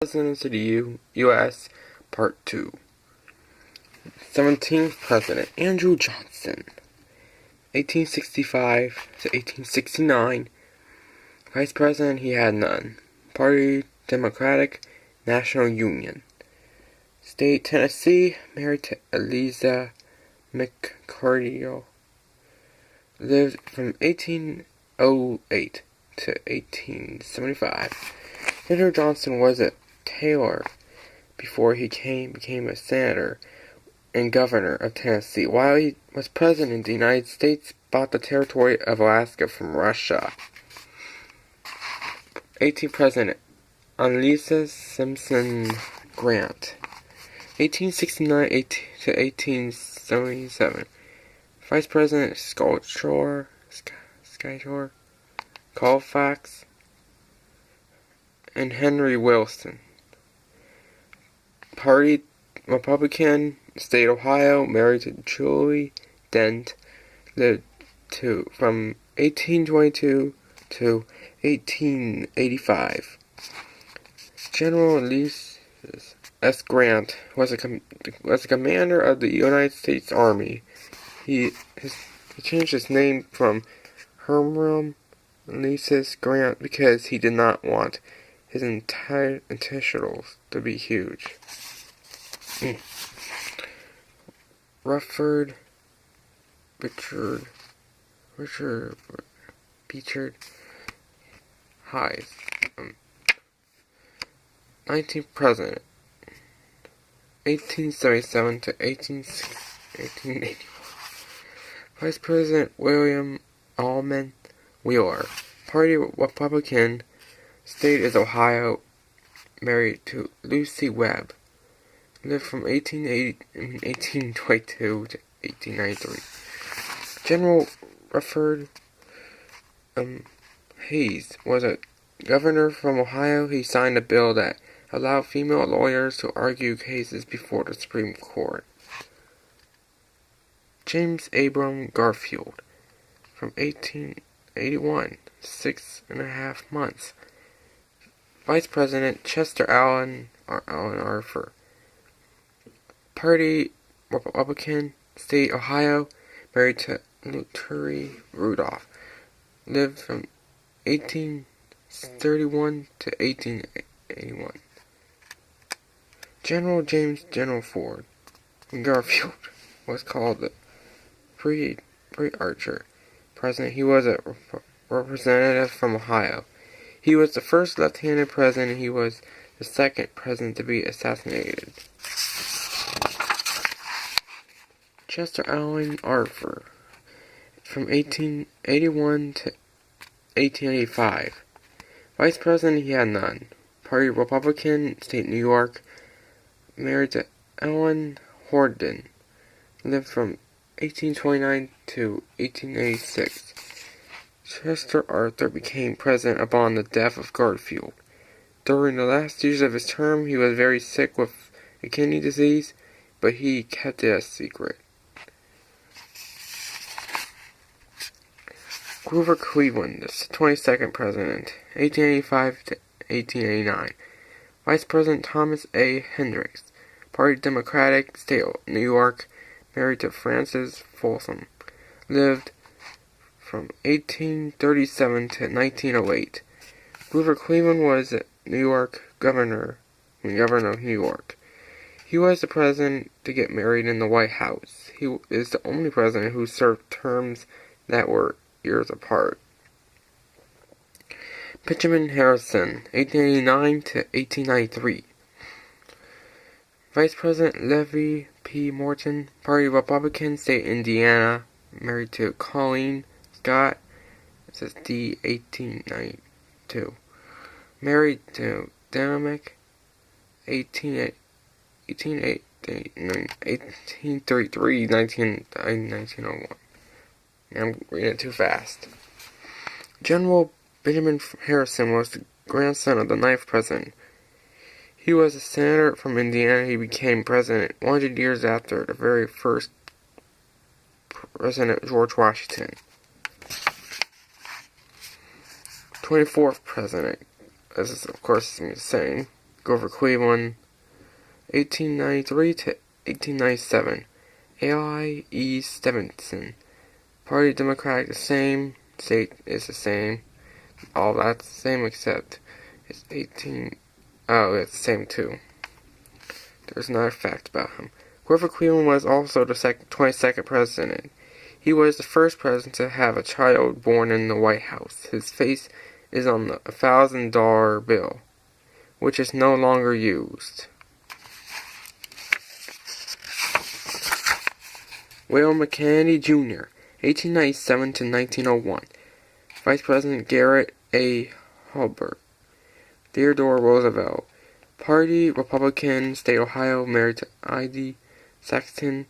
Presidents of the U.S. Part 2. 17th President Andrew Johnson, 1865 to 1869. Vice President, he had none. Party, Democratic National Union. State, Tennessee, married to Eliza McCarty. Lived from 1808 to 1875. Theodore Johnson was a tailor before he became a senator and governor of Tennessee. While he was president, the United States bought the territory of Alaska from Russia. 18th President Ulysses Simpson Grant, 1869 to 1877. Vice President Skyshore Colfax and Henry Wilson. Party, Republican, State Ohio, married to Julie Dent, lived from 1822 to 1885. General Ulysses S. Grant was a commander of the United States Army. He changed his name from Herman Ulysses Grant because he did not want his initials to be huge. Rutherford Richard Hayes, 19th President, 1877 to 1881. Vice President William Almond Wheeler, Party Republican, State is Ohio, married to Lucy Webb. Lived from 1822 to 1893. General Rutherford Hayes was a governor from Ohio. He signed a bill that allowed female lawyers to argue cases before the Supreme Court. James Abram Garfield, from 1881, 6.5 months. Vice President Chester Allen Arthur. Party Republican, State Ohio, married to Luther Rudolph. Lived from 1831 to 1881. General James Ford Garfield was called the pre-Archer president. He was a representative from Ohio. He was the first left-handed president. He was the second president to be assassinated. Chester Allen Arthur, from 1881 to 1885. Vice President, he had none. Party Republican, State New York, married to Ellen Horden. Lived from 1829 to 1886. Chester Arthur became president upon the death of Garfield. During the last years of his term, he was very sick with a kidney disease, but he kept it a secret. Grover Cleveland, the 22nd President, 1885 to 1889. Vice President Thomas A. Hendricks, Party Democratic, State of New York, married to Frances Folsom. Lived from 1837 to 1908. Grover Cleveland was a New York governor of New York. He was the president to get married in the White House. He is the only president who served terms that were years apart. Benjamin Harrison, 1889 to 1893. Vice President Levi P. Morton, Party Republican, State Indiana, married to Colleen Scott, it says D. 1892. Married to Dynamic, 1833, 1901. I'm reading it too fast. General Benjamin Harrison was the grandson of the 9th president. He was a senator from Indiana. He became president 100 years after the very first President George Washington. 24th president, as is of course the same, Grover Cleveland. 1893 to 1897, A.I. E. Stevenson. Party Democratic, the same. State is the same. All that's the same except it's 18. Oh, it's the same too. There's another fact about him. Grover Cleveland was also the 22nd president. He was the first president to have a child born in the White House. His face is on the $1,000 bill, which is no longer used. William McKennedy Jr., 1897 to 1901. Vice President Garrett A. Hurlburt. Theodore Roosevelt. Party Republican, State Ohio, married to Ida Saxton.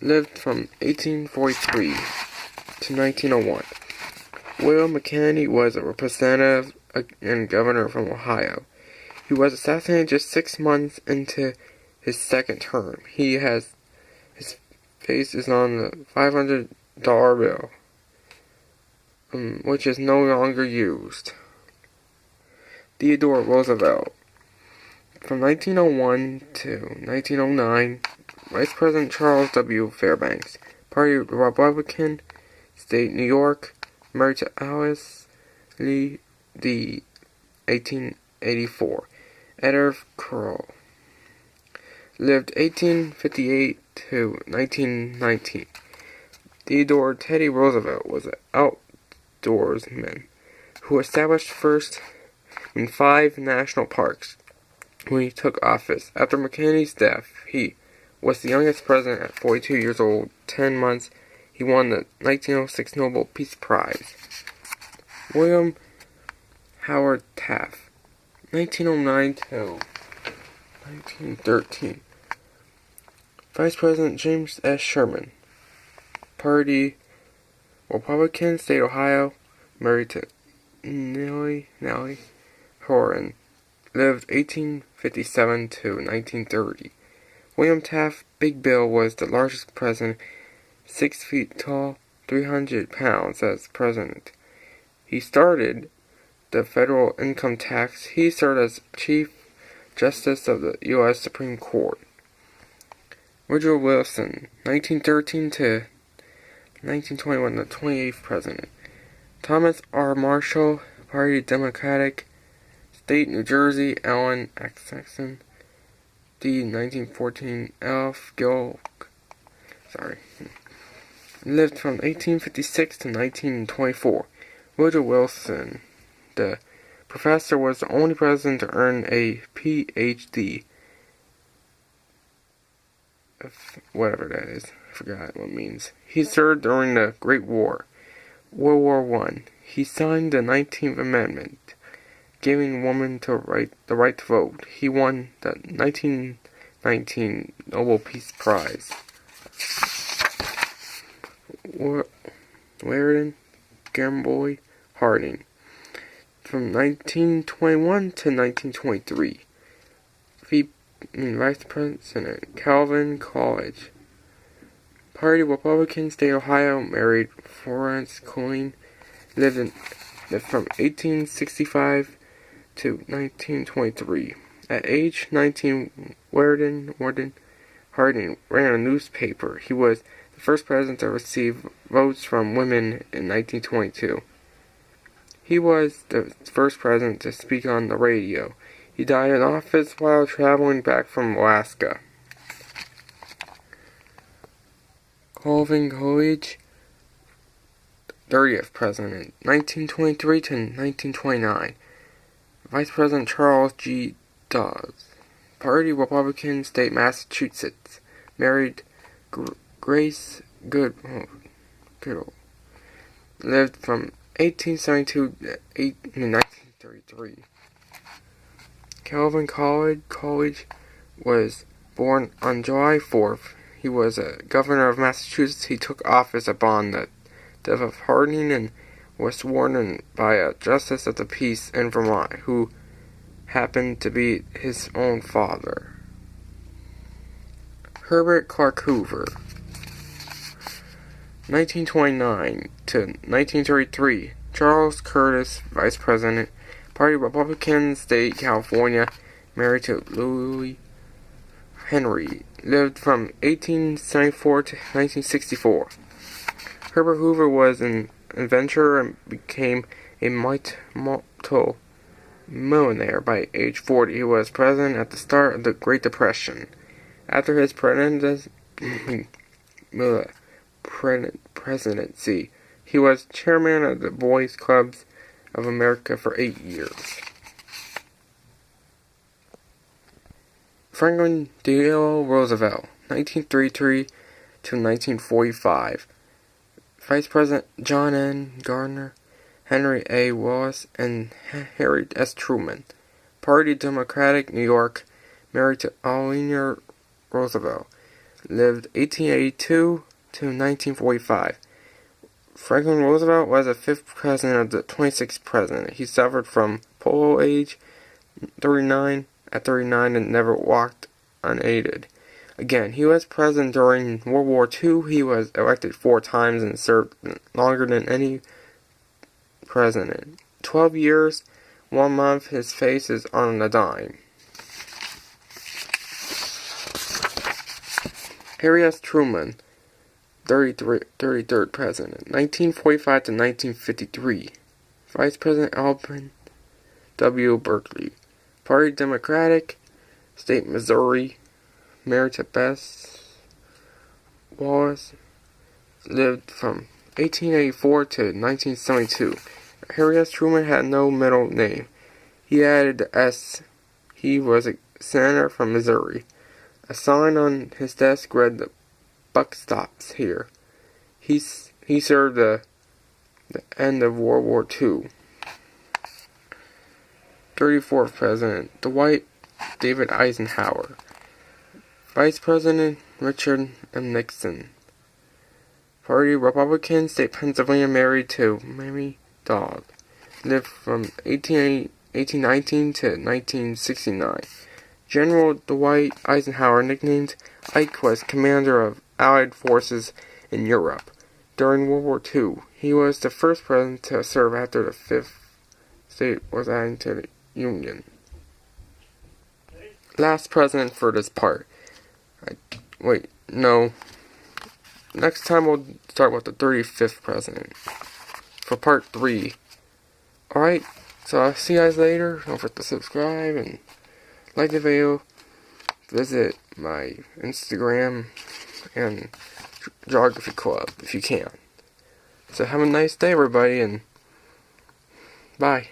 Lived from 1843 to 1901. William McKennedy was a representative and governor from Ohio. He was assassinated just 6 months into his second term. His face is on the $500 bill, which is no longer used. Theodore Roosevelt. From 1901 to 1909, Vice President Charles W. Fairbanks. Party Republican, State New York, married to Alice Lee D. 1884. Edward Curl. Lived 1858 to 1919. Theodore Teddy Roosevelt was an outdoorsman who established first in 5 national parks when he took office. After McKinley's death, he was the youngest president at 42 years old. 10 months, he won the 1906 Nobel Peace Prize. William Howard Taft, 1909 to 1913. Vice President James S. Sherman. Party Republican, State Ohio, married to Nellie Horan. Lived 1857 to 1930. William Taft Big Bill was the largest president, 6 feet tall, 300 pounds as president. He started the federal income tax. He served as Chief Justice of the U.S. Supreme Court. Woodrow Wilson, 1913 to 1921, the 28th president. Thomas R. Marshall, Party Democratic, State New Jersey, Allen Saxon, D. 1914, F. Gilk. Lived from 1856 to 1924. Woodrow Wilson, the professor, was the only president to earn a Ph.D. Whatever that is. I forgot what it means. He served during the Great War, World War I. He signed the 19th Amendment, giving women the right to vote. He won the 1919 Nobel Peace Prize. Warren Gamboy Harding. From 1921 to 1923. Vice President Calvin Coolidge. Party Republican, State Ohio, married Florence Coolin. Lived from 1865 to 1923. At age 19, Warden Harding ran a newspaper. He was the first president to receive votes from women in 1922. He was the first president to speak on the radio. He died in office while traveling back from Alaska. Calvin Coolidge, 30th president, 1923 to 1929. Vice President Charles G. Dawes. Party Republican, State Massachusetts. Married Grace Goodall. Lived from 1872 to 1933. Calvin Coolidge was born on July 4th. He was a governor of Massachusetts. He took office upon the death of Harding and was sworn in by a justice of the peace in Vermont, who happened to be his own father. Herbert Clark Hoover, 1929 to 1933. Charles Curtis, Vice President, Party Republican, State California, married to Louis Henry, lived from 1874 to 1964. Herbert Hoover was an inventor and became a multi-millionaire by age 40. He was president at the start of the Great Depression. After his presidency, he was chairman of the Boys Clubs of America for 8 years. Franklin Delano Roosevelt, 1933 to 1945. Vice President John N. Gardner, Henry A. Wallace, and Harry S. Truman. Party Democratic, New York, married to Eleanor Roosevelt. Lived 1882 to 1945. Franklin Roosevelt was the 5th president of the 26th president. He suffered from polio age at 39 and never walked unaided. Again, he was president during World War II. He was elected 4 times and served longer than any president. 12 years, 1 month, his face is on a dime. Harry S. Truman, 33rd president, 1945 to 1953. Vice President Alvin W. Berkeley. Party Democratic, State Missouri, married to Bess Wallace, lived from 1884 to 1972. Harry S. Truman had no middle name. He added the S. He was a senator from Missouri. A sign on his desk read, "The buck stops here." He served the end of World War II. 34th President, Dwight David Eisenhower. Vice President, Richard M. Nixon. Party Republican, State Pennsylvania, married to Mamie Dodd. Lived from 1819 to 1969. General Dwight Eisenhower, nicknamed Ike, was commander of Allied forces in Europe. During World War II, he was the first president to serve after the 5th state was added to the Union. Last president for this part. Next time we'll start with the 35th president for part 3. Alright, so I'll see you guys later. Don't forget to subscribe and like the video. Visit my Instagram and Geography Club if you can. So have a nice day, everybody, and bye.